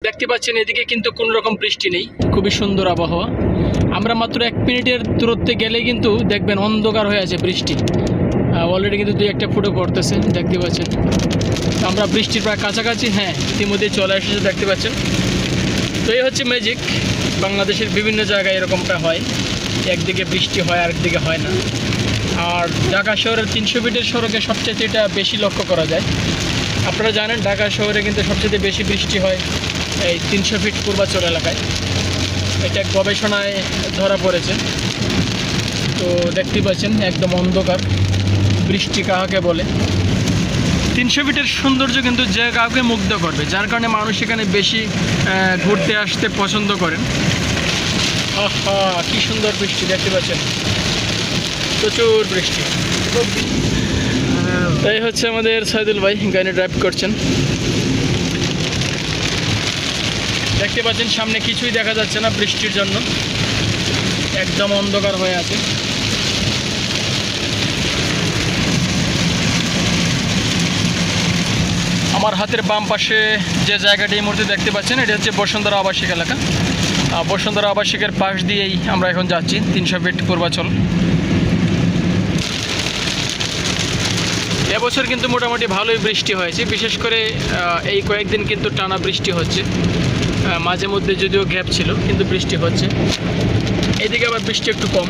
দেখতে পাচ্ছেন এদিকে কিন্তু কোনো রকম বৃষ্টি নেই, খুবই সুন্দর আবহাওয়া। আমরা মাত্র 1 মিনিটের দূরত্বে গেলেই কিন্তু দেখবেন অন্ধকার হয়ে আছে বৃষ্টি। অলরেডি কিন্তু 2-1টা ফুটে পড়তেছে, দেখতে পাচ্ছেন। তো আমরা বৃষ্টির প্রায় কাছাকাছি, হ্যাঁ ইতিমধ্যেই চলে এসেছে, দেখতে পাচ্ছেন। তো এই হচ্ছে ম্যাজিক, বাংলাদেশের বিভিন্ন জায়গায় এরকমটা হয়, একদিকে বৃষ্টি হয় আরেকদিকে হয় না। আর ঢাকা শহরের 300 ফিটের সড়কে সবচেয়ে এটা বেশি লক্ষ্য করা যায়। আপনারা জানেন ঢাকা শহরে কিন্তু সবচেয়ে বেশি বৃষ্টি হয় এই 300 ফিট পূর্বাঞ্চল এলাকায়। এটা গবেষণায় ধরা পড়েছে। তো দেখতে পাচ্ছেন একদম অন্ধকার, বৃষ্টি কাহাকে বলে। 300 ফিটের সৌন্দর্য কিন্তু যে কাউকে মুগ্ধ করবে, যার কারণে মানুষ এখানে বেশি ঘুরতে আসতে পছন্দ করেন। আহা কি সুন্দর বৃষ্টি, দেখতে পাচ্ছেন প্রচুর বৃষ্টি। তাই হচ্ছে আমাদের সাইদুল ভাই গাড়ি ড্রাইভ করছেন। দেখতে পাচ্ছেন সামনে কিছুই দেখা যাচ্ছে না বৃষ্টির জন্য, একদম অন্ধকার হয়ে আছে। আমার হাতের বাম পাশে যে জায়গাটি এই মুহূর্তে দেখতে পাচ্ছেন, এটা হচ্ছে বসুন্ধরা আবাসিক এলাকা। বসুন্ধরা আবাসিকের পাশ দিয়েই আমরা এখন যাচ্ছি 300 ফিট পূর্বাঞ্চল। এবছর কিন্তু মোটামুটি ভালোই বৃষ্টি হয়েছে, বিশেষ করে এই কয়েকদিন কিন্তু টানা বৃষ্টি হচ্ছে। মাঝে মধ্যে যদিও গ্যাপ ছিল, কিন্তু বৃষ্টি হচ্ছে। এদিকে আবার বৃষ্টি একটু কম।